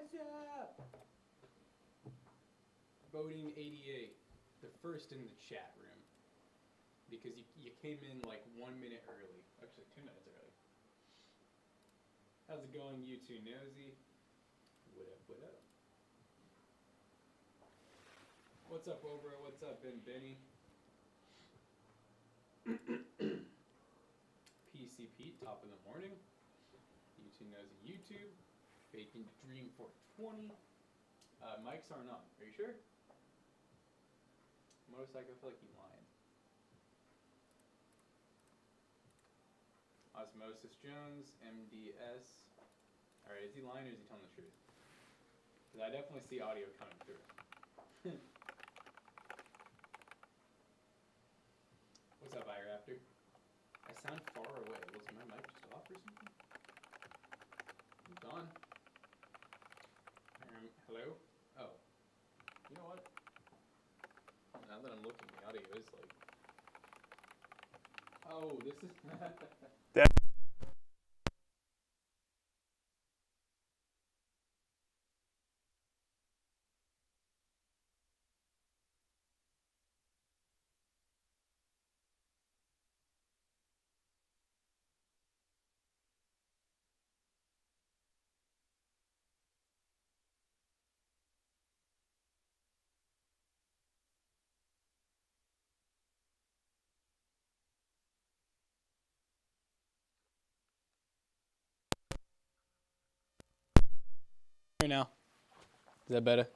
What's up? Voting 88, the first in the chat room. Because you came in like 1 minute early. Actually, 2 minutes early. How's it going, you two nosy? What up, what up? What's up, Obra? What's up, Benny? PC Pete, top of the morning. You two nosy YouTube. Bacon Dream 420. Mics aren't on. Are you sure? Motorcycle, I feel like he's lying. Osmosis Jones, MDS. Alright, is he lying or is he telling the truth? Because I definitely see audio coming through. What's up, iRaptor? I sound far away. Was my mic just off or something? It's on. Hello? Oh. You know what? Now that I'm looking, the audio is like... Oh, this is... now. Is that better?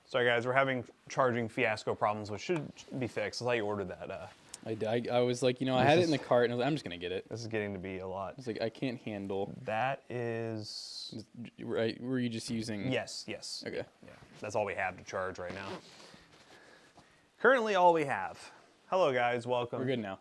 Sorry guys, we're having charging fiasco problems, which should be fixed. That's how you ordered that. I was like, you know, I had it in the cart, and I was like, I'm just going to get it. This is getting to be a lot. It's like, I can't handle. That is... Right, were you just using... Yes. Okay. Yeah, that's all we have to charge right now. Currently all we have. Hello guys, welcome. We're good now.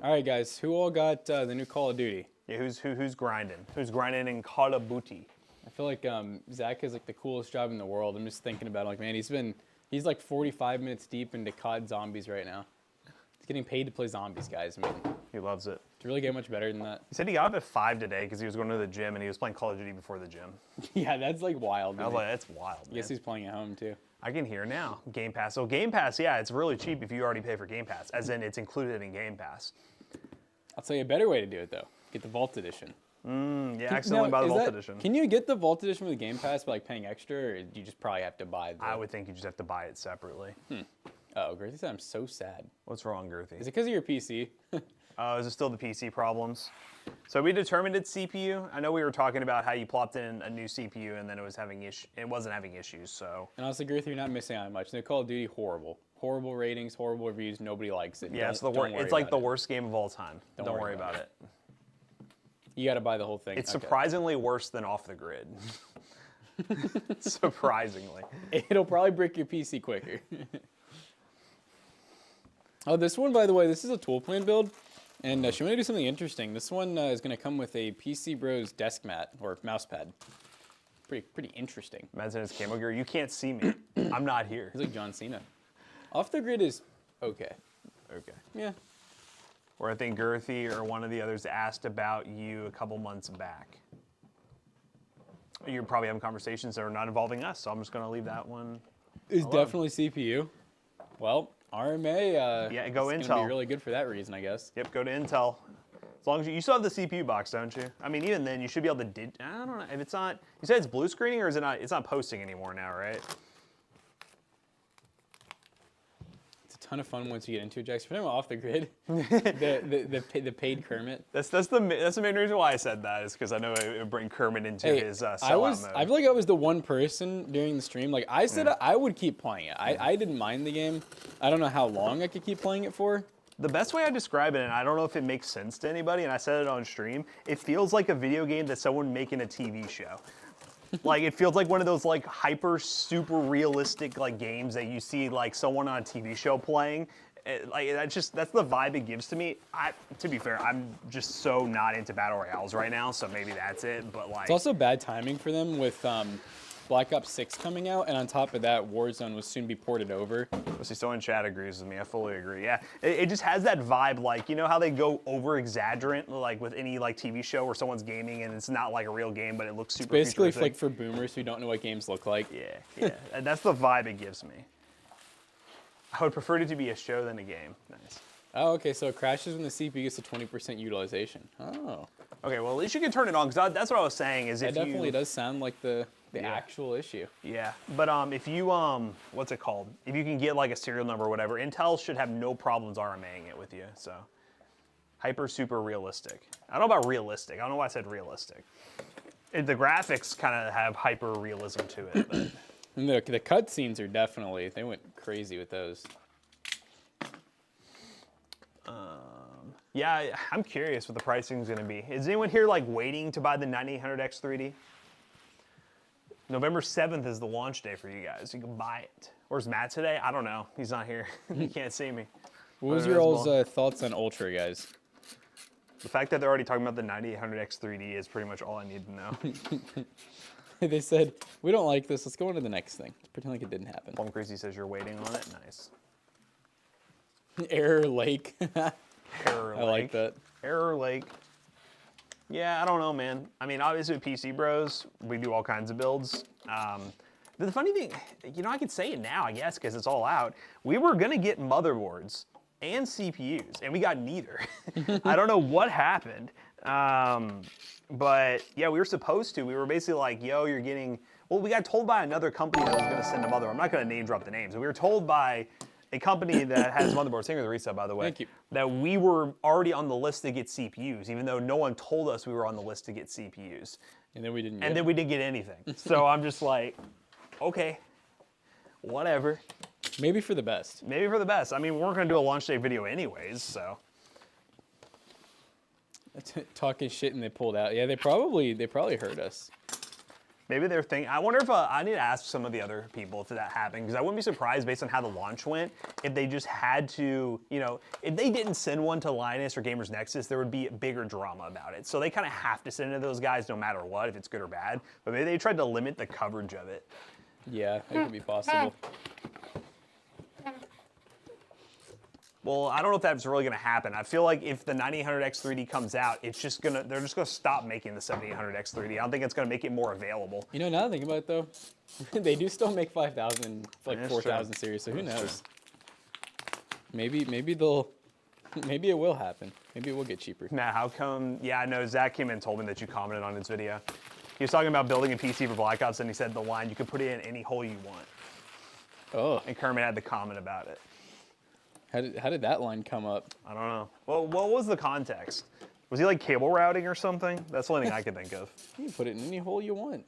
All right, guys, who all got the new Call of Duty? Yeah, who's grinding? Who's grinding in Call of Duty? I feel like Zach has like the coolest job in the world. I'm just thinking about it, like, man, he's like 45 minutes deep into COD Zombies right now. He's getting paid to play zombies, guys. I mean, he loves it. To really get much better than that. He said he got up at 5 today because he was going to the gym and he was playing Call of Duty before the gym. Yeah, that's like wild. I was like, that's wild. I guess he's playing at home too. I can hear now. Game Pass. So Game Pass, yeah, it's really cheap if you already pay for Game Pass, as in it's included in Game Pass. I'll tell you a better way to do it though. Get the Vault Edition. Yeah, accidentally buy the Vault Edition. Can you get the Vault Edition with Game Pass by like paying extra, or do you just probably have to buy the... I would think you just have to buy it separately. Oh, Gerthy said I'm so sad. What's wrong, Gerthy? Is it because of your PC? Is it still the PC problems? So we determined it's CPU. I know we were talking about how you plopped in a new CPU and then it wasn't having issues, so. And honestly, Gerthy, you're not missing out on much. No Call of Duty, horrible. Horrible ratings, horrible reviews, nobody likes it. Yeah, it's like the worst game of all time. Don't worry about it. You gotta buy the whole thing. It's surprisingly worse than Off the Grid. Surprisingly. It'll probably break your PC quicker. Oh, this one, by the way, this is a tool plan build. And she wanted to do something interesting. This one is going to come with a PC Bros desk mat or mouse pad. Pretty interesting. Matt's in his camo gear. You can't see me. I'm not here. He's like John Cena. Off the Grid is okay. Okay. Yeah. Or I think Gerthy or one of the others asked about you a couple months back. You're probably having conversations that are not involving us, so I'm just going to leave that one It's alone. definitely CPU. Well, RMA yeah, go is Intel. going to be really good for that reason, I guess. Yep, go to Intel. As long as you still have the CPU box, don't you? I mean, even then, you should be able to, I don't know, if it's not, you said it's blue screening or is it not, it's not posting anymore now, right? It's a ton of fun once you get into it, Jackson. Put him Off the Grid. the paid Kermit. That's the main reason why I said that, is because I know it would bring Kermit into his sellout mode. I feel like I was the one person during the stream. Like I said, I would keep playing it. I didn't mind the game. I don't know how long I could keep playing it for. The best way I describe it, and I don't know if it makes sense to anybody, and I said it on stream, it feels like a video game that someone making a TV show. Like, it feels like one of those, like, hyper, super realistic, like, games that you see, like, someone on a TV show playing. Like, that's the vibe it gives to me. To be fair, I'm just so not into Battle Royales right now, so maybe that's it, but, like... It's also bad timing for them with Black Ops 6 coming out, and on top of that, Warzone will soon be ported over. See, someone in chat agrees with me. I fully agree. Yeah, it just has that vibe, like, you know how they go over exaggerant, like with any like TV show where someone's gaming and it's not like a real game, but it looks super. Basically, futuristic. like for boomers who don't know what games look like. Yeah, and that's the vibe it gives me. I would prefer it to be a show than a game. Nice. Oh, okay, so it crashes when the CPU gets to 20% utilization. Oh. Okay, well, at least you can turn it on, because that's what I was saying, is That if definitely you... does sound like the actual issue. Yeah, but if you, what's it called? If you can get like a serial number or whatever, Intel should have no problems RMAing it with you, so. Hyper super realistic. I don't know about realistic. I don't know why I said realistic. The graphics kind of have hyper realism to it, but. And the cutscenes are definitely, they went crazy with those. Yeah, I'm curious what the pricing is going to be. Is anyone here like waiting to buy the 9800X 3D? November 7th is the launch day for you guys. You can buy it. Where's Matt today? I don't know. He's not here. He can't see me. What was your all's thoughts on Ultra, guys? The fact that they're already talking about the 9800X 3D is pretty much all I need to know. They said, we don't like this. Let's go on to the next thing. Let's pretend like it didn't happen. Plum Crazy says you're waiting on it. Nice. Error Lake. Error Lake. I like that. Error Lake. Yeah, I don't know, man. I mean, obviously with PC Bros, we do all kinds of builds. The funny thing, you know, I could say it now, I guess, because it's all out. We were going to get motherboards and CPUs, and we got neither. I don't know what happened. But yeah, we were supposed to. We were basically like, yo, you're getting... Well, we got told by another company that was going to send a motherboard. I'm not going to name drop the names. But we were told by a company that has motherboards, thank you for the resub, by the way, Thank you. that we were already on the list to get CPUs, even though no one told us we were on the list to get CPUs. And then we didn't And then we didn't get anything. So I'm just like, okay, whatever. Maybe for the best. Maybe for the best. I mean, we weren't going to do a launch day video anyways, so. Talking shit and they pulled out. Yeah, they probably heard us. Maybe they're thinking, I wonder if, I need to ask some of the other people if that happened, because I wouldn't be surprised based on how the launch went, if they just had to, you know, if they didn't send one to Linus or Gamers Nexus, there would be bigger drama about it. So they kind of have to send it to those guys no matter what, if it's good or bad. But maybe they tried to limit the coverage of it. Yeah, it could be possible. Well, I don't know if that's really going to happen. I feel like if the 9800X 3D comes out, it's just gonna, they're just going to stop making the 7800X 3D. I don't think it's going to make it more available. You know, now that I think about it though, they do still make 5000, like 4000 series, so who knows? Maybe it will happen. Maybe it will get cheaper. Matt, how come? Yeah, I know Zach came in and told me that you commented on his video. He was talking about building a PC for Black Ops, and he said the line, you can put it in any hole you want. Oh. And Kermit had the comment about it. How did that line come up? I don't know. Well, what was the context? Was he like cable routing or something? That's the only thing I could think of. You can put it in any hole you want.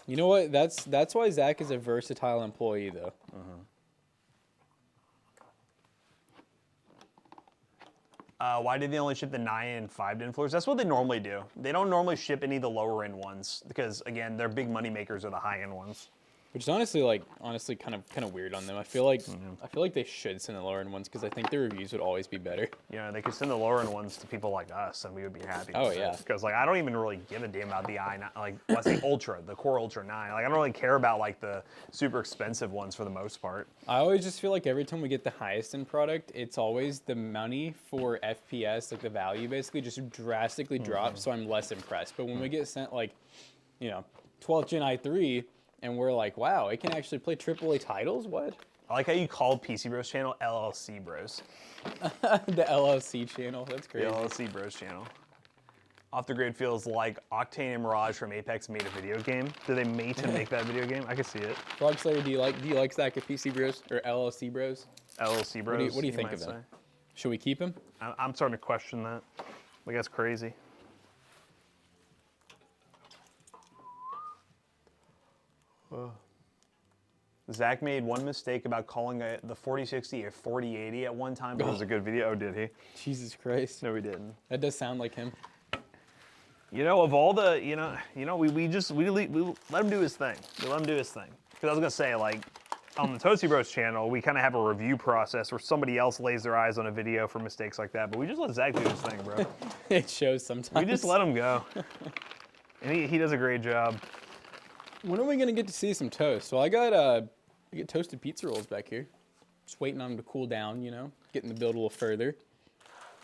You know what? That's why Zach is a versatile employee, though. Why did they only ship the 9 and 5 floors? That's what they normally do. They don't normally ship any of the lower end ones because, again, their big money makers are the high end ones. Which is honestly kind of weird on them. I feel like they should send the lower end ones because I think their reviews would always be better. Yeah, they could send the lower end ones to people like us, and we would be happy. Oh yeah. Because like I don't even really give a damn about the i9, like what's the Ultra, the Core Ultra 9. Like I don't really care about like the super expensive ones for the most part. I always just feel like every time we get the highest end product, it's always the money for FPS, like the value basically just drastically drops. So I'm less impressed. But when we get sent like, you know, 12th Gen i3. And we're like, wow, it can actually play AAA titles? What? I like how you called PC Bros channel LLC Bros. The LLC channel, that's crazy. The LLC Bros channel. Off the Grid feels like Octane and Mirage from Apex made a video game. Did they mate and make that video game? I could see it. Frog Slayer, do you like Zach at PC Bros or LLC Bros? LLC Bros. What do you think of them? Should we keep him? I'm starting to question that. Like that's crazy. Zach made one mistake about calling the 4060 a 4080 at one time, but it was a good video. Oh, did he? Jesus Christ. No, he didn't. That does sound like him. You know, of all the, we let him do his thing. We let him do his thing. Because I was going to say, like, on the Toasty Bros channel, we kind of have a review process where somebody else lays their eyes on a video for mistakes like that, but we just let Zach do his thing, bro. It shows sometimes. We just let him go. And he does a great job. when are we gonna get to see some toast? Well, I get toasted pizza rolls back here. Just waiting on them to cool down, you know, getting the build a little further.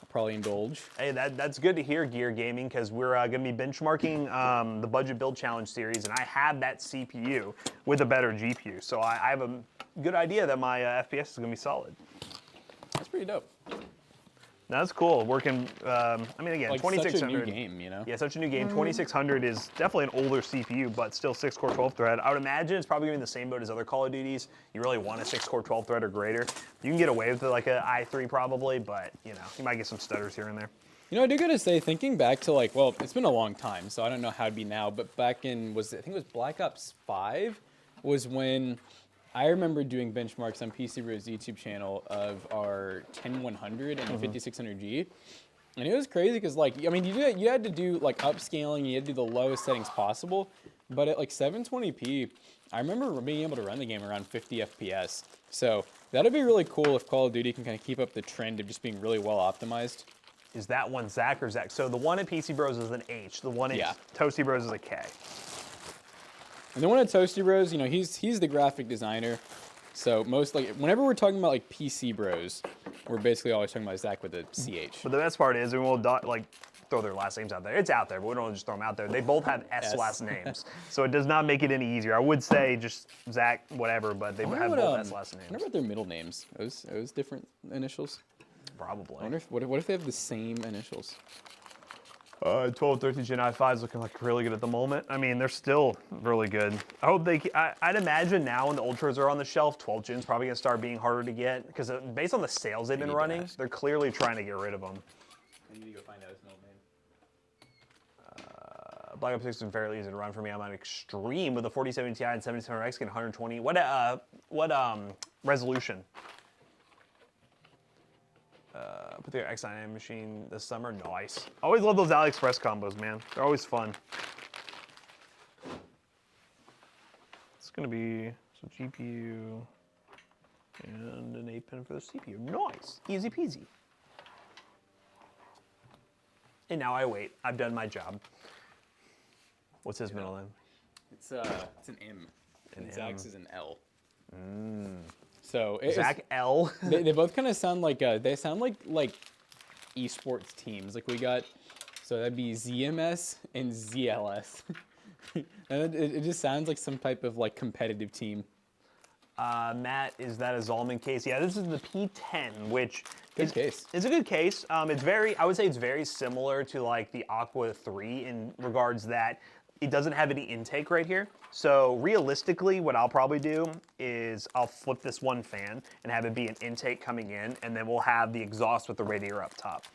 I'll probably indulge. Hey, that's good to hear, Gear Gaming, because we're going to be benchmarking the Budget Build Challenge series, and I have that CPU with a better GPU. So I have a good idea that my FPS is going to be solid. That's pretty dope. That's cool. Working, I mean, again, Like 2600. such a new game, you know? Yeah, such a new game. 2600 is definitely an older CPU, but still 6-core 12-thread. I would imagine it's probably going to be in the same boat as other Call of Duties. You really want a 6-core 12-thread or greater. You can get away with it like an i3 probably, but, you know, you might get some stutters here and there. You know, I do gotta say, thinking back to like, well, it's been a long time, so I don't know how it'd be now, but back in, I think it was Black Ops 5 was when I remember doing benchmarks on PCBros' YouTube channel of our 10100 and 5600G. And it was crazy because, like, I mean, you had to do, like, upscaling, you had to do the lowest settings possible. But at, like, 720p, I remember being able to run the game around 50 FPS. So that'd be really cool if Call of Duty can kind of keep up the trend of just being really well optimized. Is that one Zach or Zach? So the one at PC Bros is an H. The one at Toasty Bros is a K. And the one at Toasty Bros, you know, he's the graphic designer. So whenever we're talking about like PC Bros, we're basically always talking about Zach with a CH. But the best part is, we won't like throw their last names out there. It's out there, but we don't just throw them out there. They both have S last names, so it does not make it any easier. I would say just Zach, whatever, but they have both S last names. I wonder about their middle names. Are those different initials? Probably. I wonder what if they have the same initials? 12, 13 Gen i5 is looking like really good at the moment. I mean, they're still really good. I hope I'd imagine now when the Ultras are on the shelf, 12 Gen's probably gonna start being harder to get because based on the sales they've been running, they're clearly trying to get rid of them. I need to go find out his middle name. Black Ops 6 is fairly easy to run for me. I'm on extreme with a 4070 Ti and 7700X getting 120. What resolution? Put the X9 machine this summer. Nice. Always love those AliExpress combos, man. They're always fun. It's gonna be some GPU and an 8-pin for the CPU. Nice. Easy peasy. And now I wait. I've done my job. What's his middle name? It's an M. And Zach's is an L. So Zach L. they both kind of sound like like esports teams. Like we got, so that'd be ZMS and ZLS. And it just sounds like some type of like competitive team. Matt, is that a Zalman case? Yeah, this is the P10, which is a good case. I would say it's very similar to like the Aqua 3 in regards that it doesn't have any intake right here. So realistically, what I'll probably do is I'll flip this one fan and have it be an intake coming in, and then we'll have the exhaust with the radiator up top.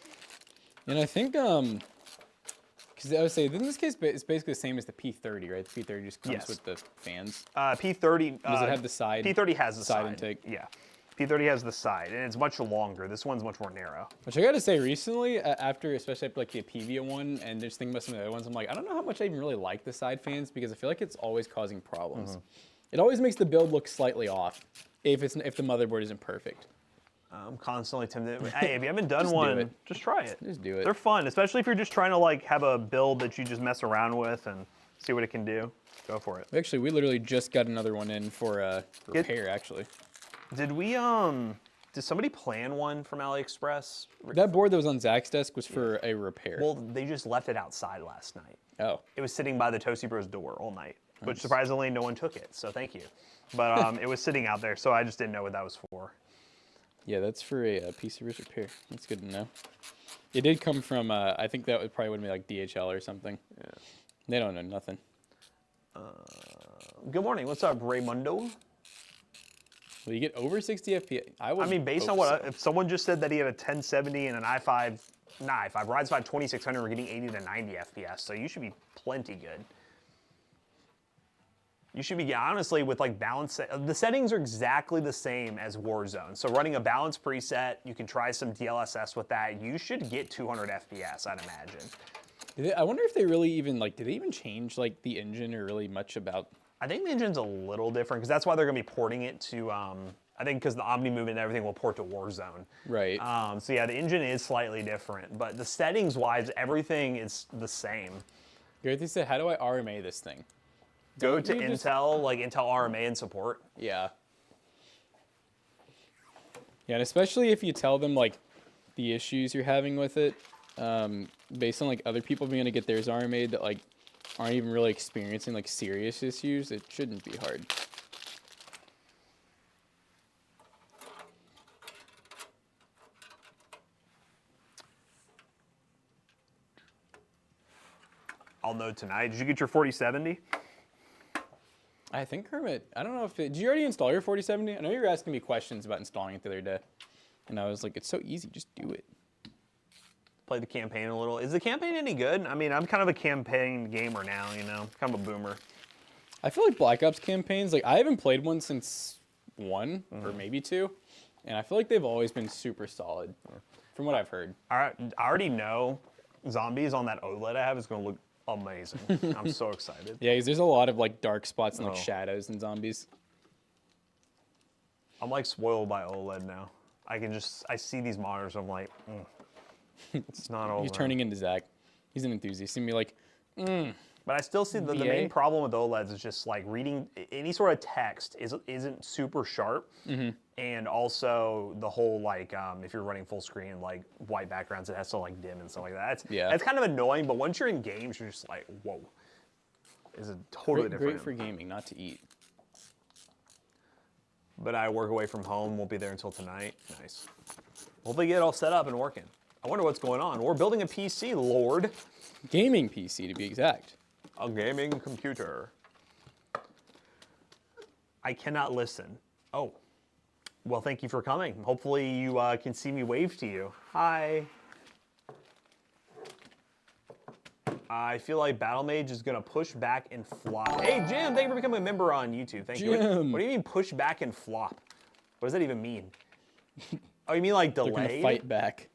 And I think, because I would say in this case, it's basically the same as the P30, right? The P30 just comes with the fans. P30 does it have the side? P30 has the side intake. Yeah. P30 has the side, and it's much longer. This one's much more narrow. Which I gotta say, recently, especially after like the Apevia one, and just thinking about some of the other ones, I'm like, I don't know how much I even really like the side fans because I feel like it's always causing problems. It always makes the build look slightly off if the motherboard isn't perfect. I'm constantly tempted. Hey, if you haven't done one, just try it. Just do it. They're fun, especially if you're just trying to like have a build that you just mess around with and see what it can do. Go for it. Actually, we literally just got another one in for repair, actually. Did we, did somebody plan one from AliExpress? That board that was on Zach's desk was for a repair. Well, they just left it outside last night. Oh. It was sitting by the Toasty Bros door all night, which surprisingly no one took it, so thank you. But it was sitting out there, so I just didn't know what that was for. Yeah, that's for a PCBros repair. That's good to know. It did come from, I think that would probably be like DHL or something. Yeah. They don't know nothing. Good morning. What's up, Raymundo? Will you get over 60 FPS? I mean, based on what, if someone just said that he had a 1070 and an Ryzen 5 2600, we're getting 80 to 90 FPS, so you should be plenty good. You should be, honestly, with like balance, the settings are exactly the same as Warzone. So running a balance preset, you can try some DLSS with that. You should get 200 FPS, I'd imagine. I wonder if they really even, like, did they even change like the engine or really much about? I think the engine's a little different because that's why they're going to be porting it to, I think because the Omni movement and everything will port to Warzone. Right. So yeah, the engine is slightly different, but the settings-wise, everything is the same. Gareth said, how do I RMA this thing? go to Intel, like Intel RMA and support. Yeah. Yeah, and especially if you tell them like the issues you're having with it, based on like other people being able to get theirs RMA'd that like aren't even really experiencing like serious issues, it shouldn't be hard. I'll know tonight. Did you get your 4070? I think Kermit, I don't know if it, did you already install your 4070? I know you were asking me questions about installing it the other day. And I was like, it's so easy, just do it. Play the campaign a little. Is the campaign any good? I mean, I'm kind of a campaign gamer now, you know, kind of a boomer. I feel like Black Ops campaigns, like I haven't played one since 1 or maybe 2. And I feel like they've always been super solid from what I've heard. I already know zombies on that OLED I have is going to look amazing. I'm so excited. Yeah, 'cause there's a lot of like dark spots and like shadows and zombies. I'm like spoiled by OLED now. I see these monitors, I'm like, it's not OLED. He's turning into Zach. He's an enthusiast. He's gonna be like, But I still see the main problem with OLEDs is just like reading any sort of text isn't super sharp. And also the whole like, if you're running full screen, like white backgrounds, it has to like dim and stuff like that. That's kind of annoying, but once you're in games, you're just like, whoa. It's a totally different. Great for gaming, not to eat. But I work away from home, won't be there until tonight. Nice. Hopefully get it all set up and working. I wonder what's going on. We're building a PC, Lord. Gaming PC, to be exact. A gaming computer. I cannot listen. Oh. Well, thank you for coming. Hopefully you can see me wave to you. Hi. I feel like Battle Mage is going to push back and flop. Hey, Jim, thank you for becoming a member on YouTube. Thank you. What do you mean push back and flop? What does that even mean? Oh, you mean like delayed? They're gonna fight back.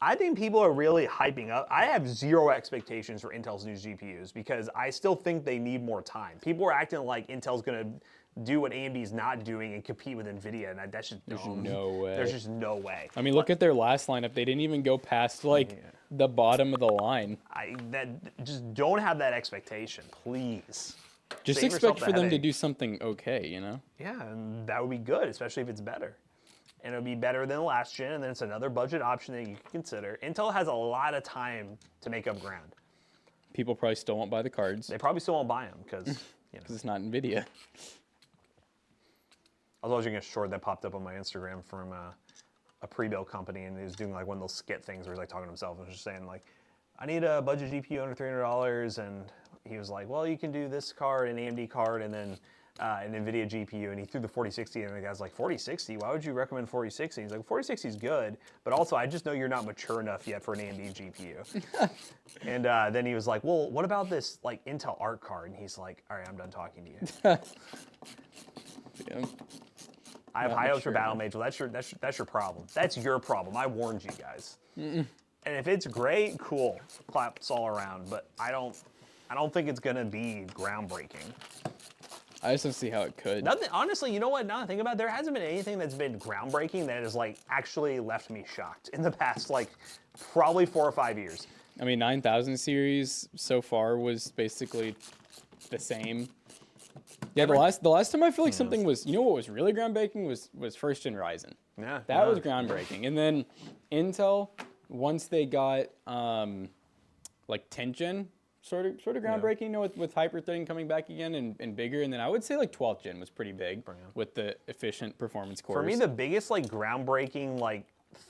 I think people are really hyping up. I have zero expectations for Intel's new GPUs because I still think they need more time. People are acting like Intel's going to do what AMD's not doing and compete with NVIDIA, and that's just There's no way. There's just no way. I mean, look at their last lineup. They didn't even go past like the bottom of the line. Just don't have that expectation, please. Just Save expect for them to headache. do something okay, you know? Yeah, and that would be good, especially if it's better. And it'll be better than the last gen, and then it's another budget option that you can consider. Intel has a lot of time to make up ground. People probably still won't buy the cards. They probably still won't buy them because, Because it's not NVIDIA. I was watching a short that popped up on my Instagram from a pre-built company, and he was doing like one of those skit things where he's like talking to himself and was just saying like, I need a budget GPU under $300, and he was like, well, you can do this card, an AMD card, and then an NVIDIA GPU, and he threw the 4060, and the guy's like, 4060? Why would you recommend 4060? He's like, 4060 is good, but also I just know you're not mature enough yet for an AMD GPU. And then he was like, well, what about this like Intel Arc card? And he's like, all right, I'm done talking to you. Yeah. I have high hopes for Battle Mage. Well, that's your problem. That's your problem. I warned you guys. And if it's great, cool. Claps all around. But I don't think it's gonna be groundbreaking. I just don't see how it could. Nothing. Honestly, you know what? Now that I think about it, there hasn't been anything that's been groundbreaking that has like actually left me shocked in the past like probably 4 or 5 years. I mean, 9000 series so far was basically the same. Yeah, the last time I feel like something was, you know what was really groundbreaking was first gen Ryzen. Yeah. That was groundbreaking. And then Intel, once they got like 10th gen, sort of groundbreaking, you know, with hyper-threading coming back again and bigger. And then I would say like 12th gen was pretty big with the efficient performance cores. For me, the biggest like groundbreaking like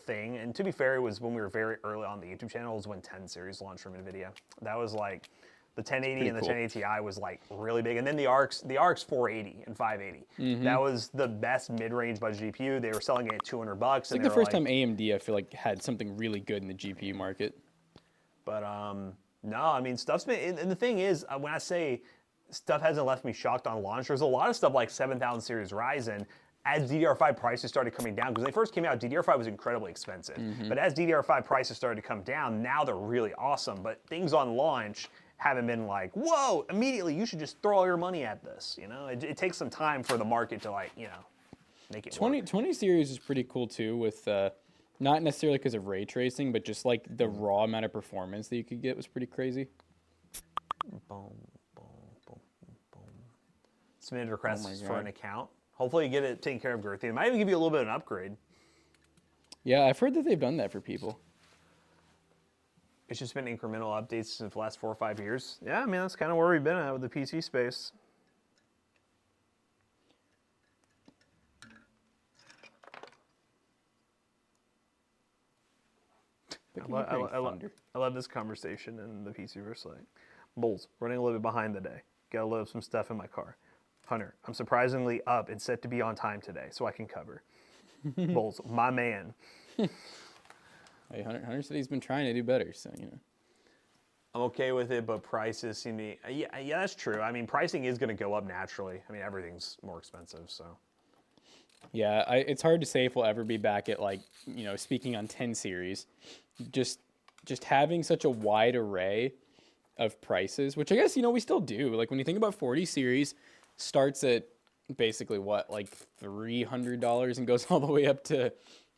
thing, and to be fair, it was when we were very early on the YouTube channel, was when 10 series launched from NVIDIA. That was like the 1080 and the 1080 Ti was like really big. And then the ARCs 480 and 580. That was the best mid-range budget GPU. They were selling it at $200. It's like the first time AMD, I feel like, had something really good in the GPU market. But no, I mean, stuff's been, and the thing is, when I say stuff hasn't left me shocked on launch, there's a lot of stuff like 7000 series Ryzen, as DDR5 prices started coming down, because when they first came out, DDR5 was incredibly expensive. But as DDR5 prices started to come down, now they're really awesome. But things on launch haven't been like, whoa, immediately you should just throw all your money at this. You know, it takes some time for the market to like, you know, make it work. 20 series is pretty cool too, with not necessarily because of ray tracing, but just like the raw amount of performance that you could get was pretty crazy. Boom, boom, boom. submitted requests my for God. an account. Hopefully you get it taken care of, Girthy. It might even give you a little bit of an upgrade. Yeah, I've heard that they've done that for people. It's just been incremental updates since the last 4 or 5 years. Yeah, I mean, that's kind of where we've been at with the PC space. I love this conversation in the PCBros. Like, Bulls, running a little bit behind the day. Gotta load up some stuff in my car. Hunter, I'm surprisingly up and set to be on time today, so I can cover. Bulls, my man. Hey, Hunter said he's been trying to do better, so you know. I'm okay with it, but prices seem to be, yeah, that's true. I mean, pricing is going to go up naturally. I mean, everything's more expensive, so. Yeah, it's hard to say if we'll ever be back at, like, you know, speaking on 10 series. Just having such a wide array of prices, which I guess, you know, we still do. Like, when you think about 40 series, starts at basically what, like $300 and goes all the way up to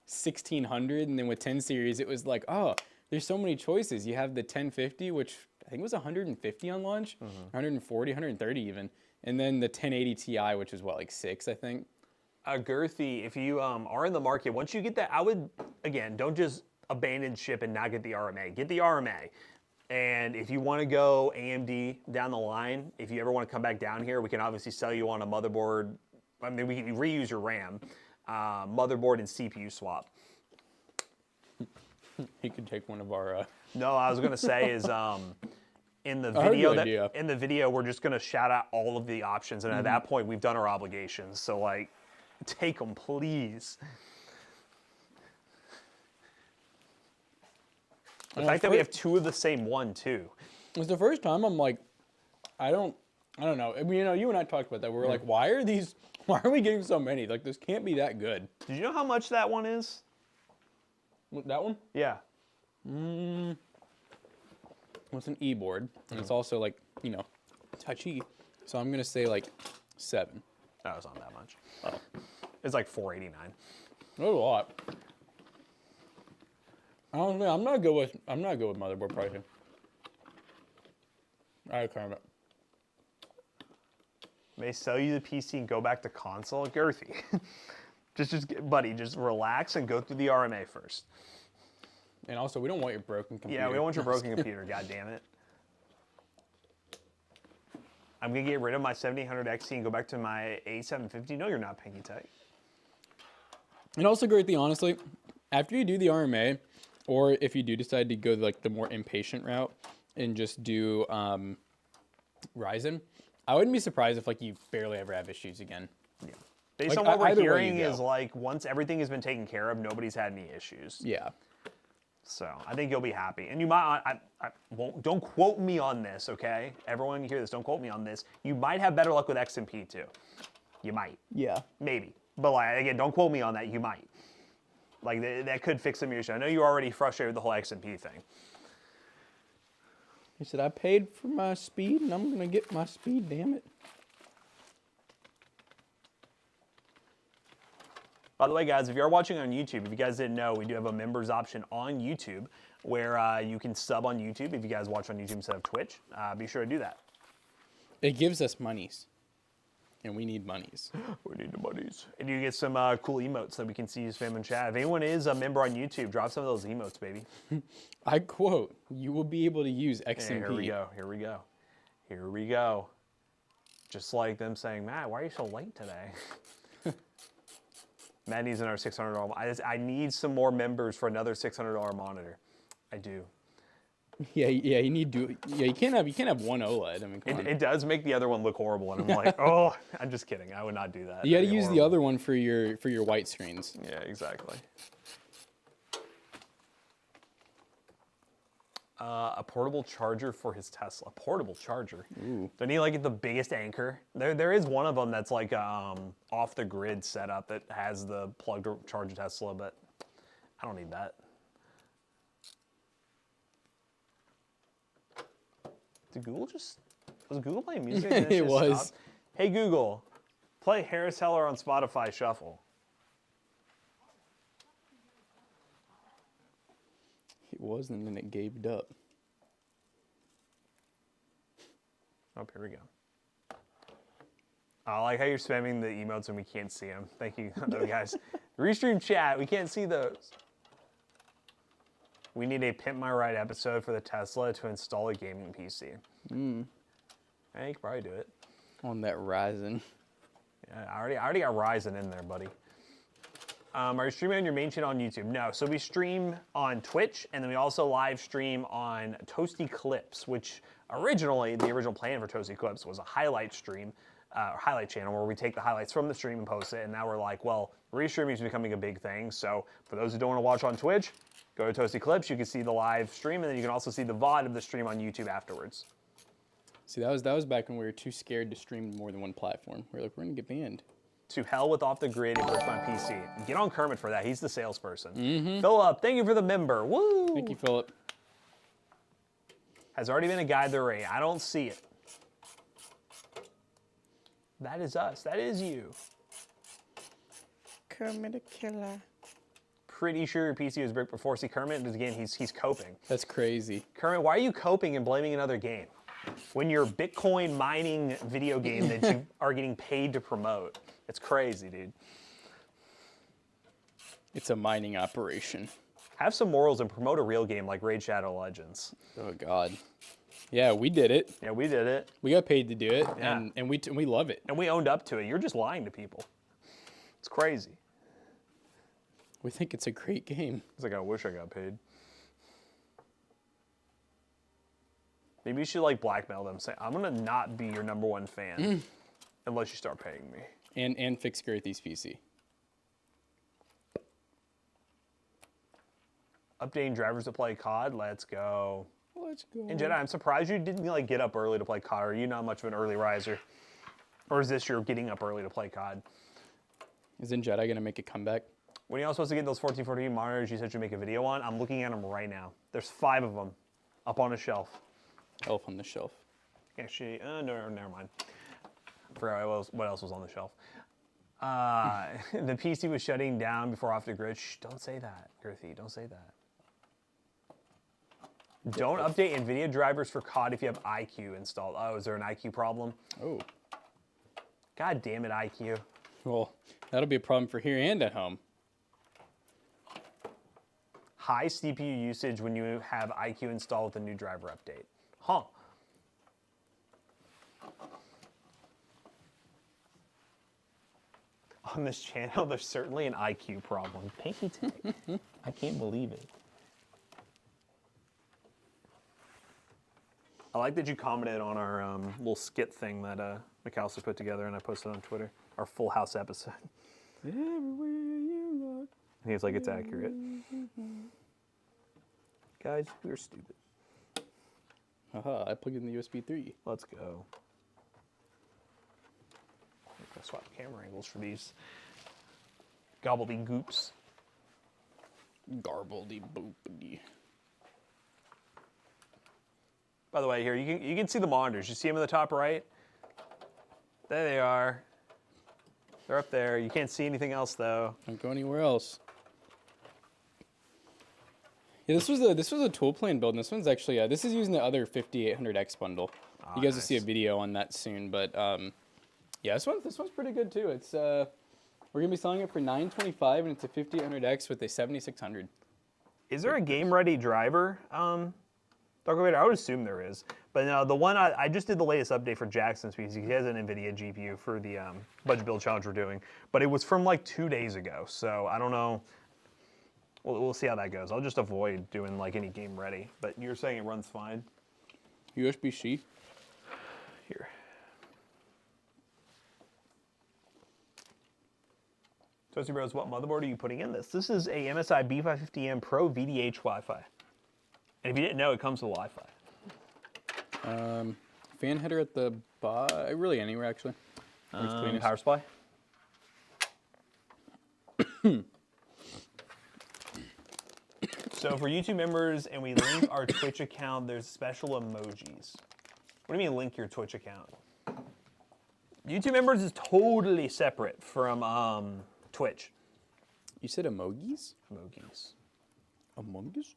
$1,600. And then with 10 series, it was like, oh, there's so many choices. You have the 1050, which I think was 150 on launch, 140, 130 even. And then the 1080 Ti, which is what, like 6, I think. Girthy, if you are in the market, once you get that, I would, again, don't just abandon ship and not get the RMA. Get the RMA. And if you want to go AMD down the line, if you ever want to come back down here, we can obviously sell you on a motherboard. I mean, we can reuse your RAM, motherboard and CPU swap. He could take one of our. No, I was gonna say is in the video we're just gonna shout out all of the options, and at that point we've done our obligations. So like, take them, please. The fact that we have 2 of the same one too. It was the first time I'm like, I don't know. I mean, you know, you and I talked about that. We were like, why are we getting so many? Like, this can't be that good. Did you know how much that one is? That one? Yeah. Well, it's an e-board, and it's also like, you know, touchy. So I'm gonna say like 7. No, it's not that much. Oh. It's like $489. That's a lot. I don't know. I'm not good with motherboard pricing. I can't. May sell you the PC and go back to console, Girthy. buddy, just relax and go through the RMA first. And also, we don't want your broken computer. Yeah, we don't want your broken computer. God damn it. I'm gonna get rid of my 7800 XT and go back to my A750. No, you're not, Pinky Tech. And also, Girthy, honestly, after you do the RMA, or if you do decide to go like the more impatient route and just do Ryzen, I wouldn't be surprised if like you barely ever have issues again. Yeah. Based Like, on what we're either way you hearing go. is like once everything has been taken care of, nobody's had any issues. Yeah. So I think you'll be happy. And you might, don't quote me on this, okay? Everyone hear this, don't quote me on this. You might have better luck with XMP too. You might. Yeah. Maybe. But like, again, don't quote me on that, you might. Like that could fix some of your issue. I know you're already frustrated with the whole XMP thing. He said, I paid for my speed and I'm gonna get my speed, damn it. By the way, guys, if you are watching on YouTube, if you guys didn't know, we do have a members option on YouTube where you can sub on YouTube if you guys watch on YouTube instead of Twitch. Be sure to do that. It gives us monies. And we need monies. We need the monies. And you get some cool emotes that we can see you spam in chat. If anyone is a member on YouTube, drop some of those emotes, baby. I quote, you will be able to use XMP. Yeah, here we go, here we go. Here we go. Just like them saying, Matt, why are you so late today? Matt needs another $600. I need some more members for another $600 monitor. I do. Yeah, you need to. Yeah, you can't have one OLED. I mean, come on. It does make the other one look horrible, and I'm like, oh, I'm just kidding. I would not do that. You got to That'd be use the horrible. other one for your white screens. Yeah, exactly. A portable charger for his Tesla. Portable charger. Ooh. Don't he like the biggest anchor? There is one of them that's like off the grid setup that has the plug to charge a Tesla, but I don't need that. Was Google playing music? And It just was. stopped? Hey Google, play Harris Heller on Spotify Shuffle. It was, and then it gaved up. Oh, here we go. I like how you're spamming the emotes and we can't see them. Thank you, guys. Restream chat, we can't see those. We need a Pimp My Ride episode for the Tesla to install a gaming PC. I could probably do it. On that Ryzen. Yeah, I already got Ryzen in there, buddy. Are you streaming on your main channel on YouTube? No, so we stream on Twitch, and then we also live stream on Toasty Clips, which originally, the original plan for Toasty Clips was a highlight stream, highlight channel where we take the highlights from the stream and post it, and now we're like, well, restreaming is becoming a big thing, so for those who don't want to watch on Twitch, go to Toasty Clips, you can see the live stream, and then you can also see the VOD of the stream on YouTube afterwards. See, that was back when we were too scared to stream more than one platform. We were like, we're gonna get banned. To hell with Off the Grid and Push My PC. Get on Kermit for that. He's the salesperson. Philip, thank you for the member. Woo! Thank you, Philip. Has already been a guide to Ray. I don't see it. That is us. That is you. Kermit a killer. Pretty sure your PC was bricked before. See, Kermit, again, he's coping. That's crazy. Kermit, why are you coping and blaming another game? When your Bitcoin mining video game that you are getting paid to promote. It's crazy, dude. It's a mining operation. Have some morals and promote a real game like Raid Shadow Legends. Oh, God. Yeah, we did it. Yeah, we did it. We got paid to do it, Yeah. and we love it. And we owned up to it. You're just lying to people. It's crazy. We think it's a great game. It's like, I wish I got paid. Maybe you should like blackmail them. Say, I'm gonna not be your #1 fan unless you start paying me. And fix Girthy's PC. Updating drivers to play COD. Let's go. Let's go. And Jedi, I'm surprised you didn't like get up early to play COD. Are you not much of an early riser? Or is this your getting up early to play COD? Isn't Jedi gonna make a comeback? When are you all supposed to get those 1440p monitors you said you'd make a video on? I'm looking at them right now. There's 5 of them up on a shelf. Elf on the shelf. Actually, no, never mind. I forgot what else was on the shelf. The PC was shutting down before Off the Grid. Shh, don't say that, Girthy. Don't say that. Don't update NVIDIA drivers for COD if you have iQ installed. Oh, is there an iQ problem? Oh. God damn it, iQ. Well, that'll be a problem for here and at home. High CPU usage when you have iQ installed with a new driver update. Huh. On this channel, there's certainly an IQ problem. Thank you, Tech. I can't believe it. I like that you commented on our little skit thing that McAllister put together and I posted on Twitter. Our Full House episode. Everywhere you look. And he was like, it's accurate. Guys, we're stupid. Haha, I plugged in the USB 3. Let's go. I'm gonna swap camera angles for these gobbledygoops. Garbledy boopedy. By the way, here you can see the monitors. You see them in the top right? There they are. They're up there. You can't see anything else though. Don't go anywhere else. Yeah, this was a tool plane build. And this one's actually this is using the other 5800X bundle. You guys will see a video on that soon, but yeah, this one's pretty good too. It's we're gonna be selling it for $925, and it's a 5800X with a 7600. Is there a game-ready driver? Dr. Vader, I would assume there is. But no, the one I just did the latest update for Jackson's PC. He has an NVIDIA GPU for the budget build challenge we're doing. But it was from like 2 days ago, so I don't know. We'll see how that goes. I'll just avoid doing like any game ready. But you're saying it runs fine? USB-C. Here. Toasty Bros, what motherboard are you putting in this? This is a MSI B550M Pro VDH Wi-Fi. And if you didn't know, it comes with Wi-Fi. Fan header at the bottom, really anywhere actually. Power supply? So for YouTube members and we link our Twitch account, there's special emojis. What do you mean link your Twitch account? YouTube members is totally separate from Twitch. You said emojis? Emojis. Among Us?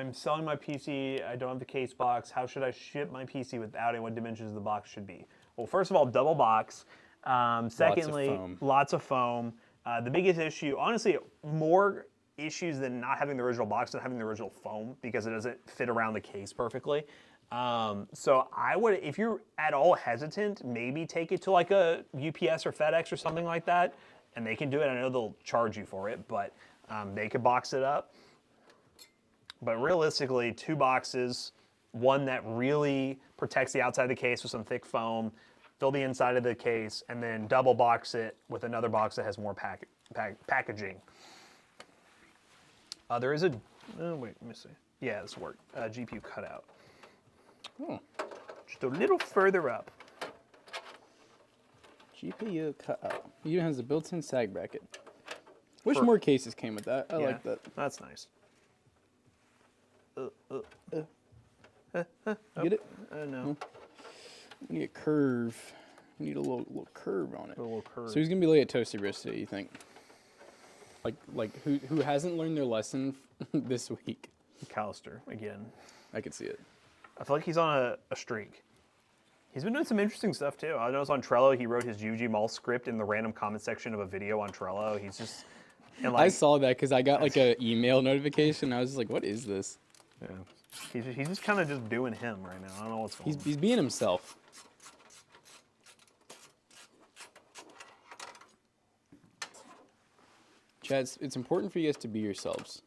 I'm selling my PC. I don't have the case box. How should I ship my PC without it? What dimensions the box should be? Well, first of all, double box. Secondly, lots of foam. The biggest issue, honestly, more issues than not having the original box than having the original foam because it doesn't fit around the case perfectly. So I would, if you're at all hesitant, maybe take it to like a UPS or FedEx or something like that, and they can do it. I know they'll charge you for it, but they could box it up. But realistically, 2 boxes, one that really protects the outside of the case with some thick foam, fill the inside of the case, and then double box it with another box that has more packaging. There is a, oh wait, let me see. Yeah, this worked. GPU cutout. Oh. Just a little further up. GPU cutout. It even has a built-in sag bracket. Wish more cases came with that. I like that. That's nice. Get it? No. We need a curve. We need a little curve on it. A little curve. So who's gonna be late at Toasty Bros today, you think? Like who hasn't learned their lesson this week? McAllister again. I could see it. I feel like he's on a streak. He's been doing some interesting stuff too. I noticed on Trello he wrote his UG Mall script in the random comment section of a video on Trello. He's just. And like, I saw that because I got like an email notification. I was just like, what is this? Yeah. He's just kind of just doing him right now. I don't know what's going on. He's being himself. Chad, it's important for you guys to be yourselves.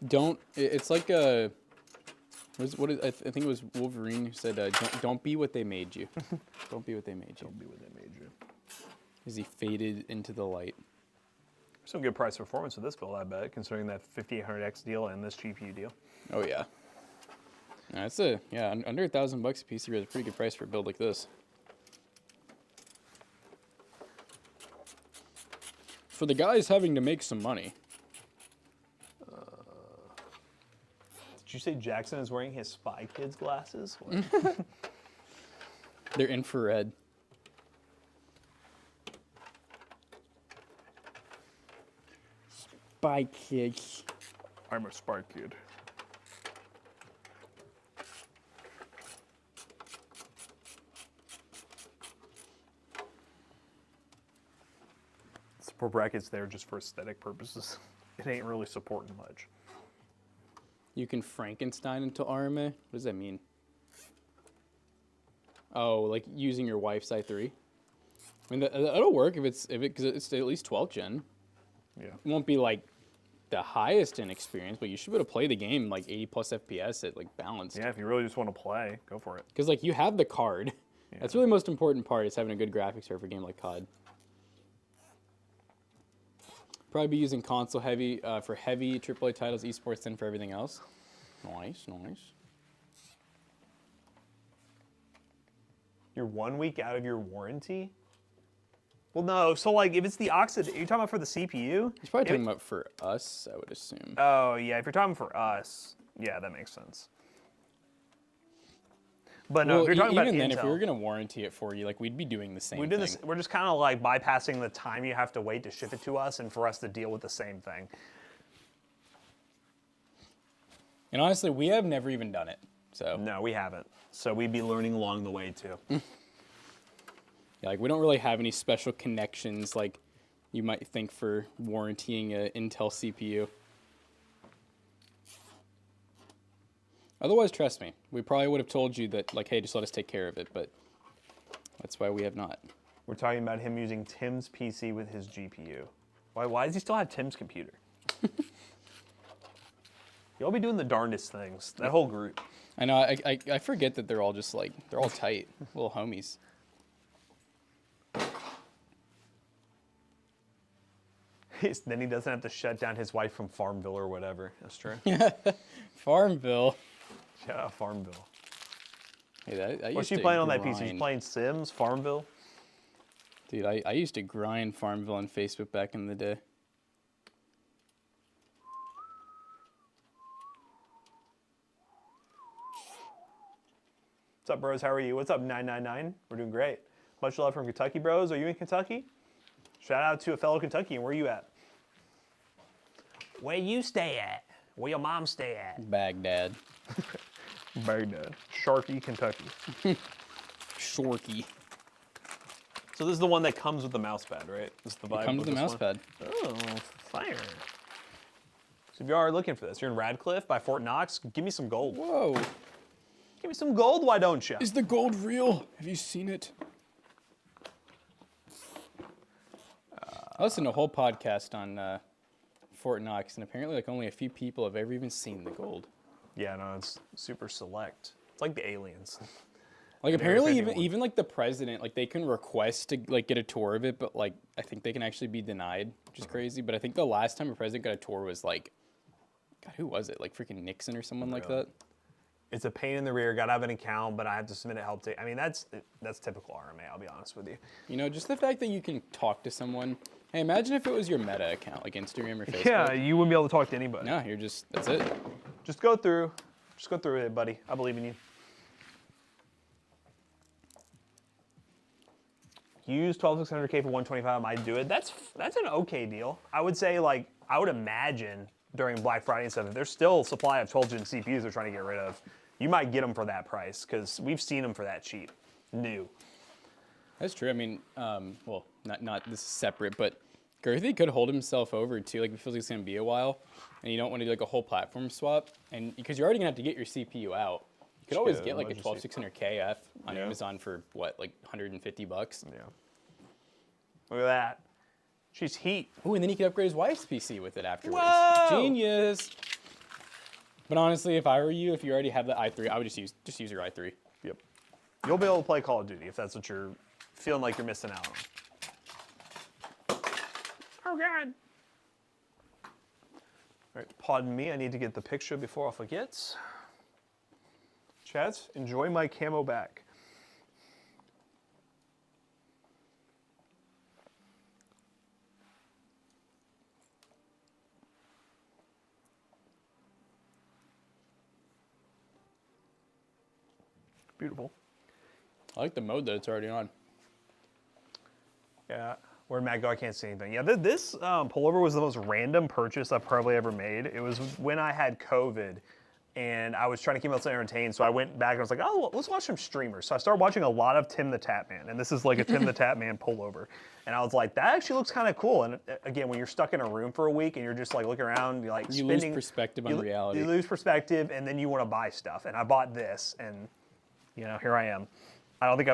Don't. It's like a. I think it was Wolverine who said, "Don't be what they made you." Don't be what they made you. Don't be what they made you. As he faded into the light. Some good price performance with this build, I bet, considering that 5800X deal and this GPU deal. Oh yeah. That's under $1,000 a PC is a pretty good price for a build like this. For the guys having to make some money. Did you say Jackson is wearing his Spy Kids glasses? They're infrared. Spy Kids. I'm a Spy Kid. Support brackets there just for aesthetic purposes. It ain't really supporting much. You can Frankenstein into RMA? What does that mean? Oh, like using your wife's i3? I mean, that'll work because it's at least 12th gen. Yeah. It won't be like the highest in experience, but you should be able to play the game like 80 plus FPS at like balanced. Yeah, if you really just want to play, go for it. Because like you have the card. Yeah. That's really the most important part is having a good graphics card for a game like COD. Probably be using console heavy for heavy AAA titles, esports, then for everything else. Nice, nice. You're 1 week out of your warranty? Well, no. So, like, if it's the Oxid, you're talking about for the CPU? He's probably talking about for us, I would assume. Oh, yeah. If you're talking for us, yeah, that makes sense. But no, well, if you're talking about even then, Intel, if we were gonna warranty it for you, like we'd be doing the same thing. We're just kind of like bypassing the time you have to wait to ship it to us, and for us to deal with the same thing. And honestly, we have never even done it. So no, we haven't. So we'd be learning along the way too. Yeah, like we don't really have any special connections like you might think for warrantying an Intel CPU. Otherwise, trust me, we probably would have told you that, like, hey, just let us take care of it, but that's why we have not. We're talking about him using Tim's PC with his GPU. Why does he still have Tim's computer? Y'all be doing the darndest things, that whole group. I know, I forget that they're all just like, they're all tight, little homies. Then he doesn't have to shut down his wife from Farmville or whatever. That's true. Farmville. Shout out Farmville. Hey, What's she playing on that PC? She's playing Sims, Farmville? Dude, I used to grind Farmville on Facebook back in the day. What's up, bros? How are you? What's up, 999? We're doing great. Much love from Kentucky, bros. Are you in Kentucky? Shout out to a fellow Kentuckian. Where are you at? Where you stay at? Where your mom stay at? Baghdad. Baghdad. Sharkey, Kentucky. Shorky. So this is the one that comes with the mouse pad, right? This is the vibe. It comes with the mouse one? pad. Oh, fire. So if you are looking for this, you're in Radcliffe by Fort Knox, give me some gold. Whoa. Give me some gold, why don't you? Is the gold real? Have you seen it? I listened to a whole podcast on Fort Knox, and apparently like only a few people have ever even seen the gold. Yeah, no, it's super select. It's like the aliens. Like apparently even 51. like the president, like they can request to like get a tour of it, but like I think they can actually be denied, which is crazy. But I think the last time a president got a tour was like, God, who was it? Like freaking Nixon or someone like that. It's a pain in the rear, gotta have an account, but I have to submit a help take. I mean, that's typical RMA, I'll be honest with you. You know, just the fact that you can talk to someone. Hey, imagine if it was your Meta account, like Instagram or Facebook. Yeah, you wouldn't be able to talk to anybody. No, you're just, that's it. Just go through it, buddy. I believe in you. Use 12600K for 125, might do it. That's an okay deal. I would say, like, I would imagine during Black Friday and stuff, if there's still a supply of 12 gen CPUs they're trying to get rid of, you might get them for that price, because we've seen them for that cheap. New. That's true. I mean, well, not this is separate, but Girthy could hold himself over too. Like, it feels like it's gonna be a while, and you don't want to do like a whole platform swap, and because you're already gonna have to get your CPU out. You could always get like a 12600KF on Amazon for what, like 150 bucks. Yeah. Look at that. She's heat. Ooh, and then he could upgrade his wife's PC with it afterwards. Whoa! Genius. But honestly, if I were you, if you already have the i3, I would just use your i3. Yep. You'll be able to play Call of Duty if that's what you're feeling like you're missing out on. Oh God. All right, pardon me. I need to get the picture before I forget. Chats, enjoy my camo back. Beautiful. I like the mode that it's already on. Yeah. Where'd Matt go? I can't see anything. Yeah, this pullover was the most random purchase I've probably ever made. It was when I had COVID, and I was trying to keep myself entertained. So I went back and I was like, oh, let's watch some streamers. So I started watching a lot of Tim the Tap Man, and this is like a Tim the Tap Man pullover. And I was like, that actually looks kind of cool. And again, when you're stuck in a room for a week and you're just like looking around, you're like You lose perspective on reality. You lose perspective, and then you want to buy stuff. And I bought this, and you know, here I am. I don't think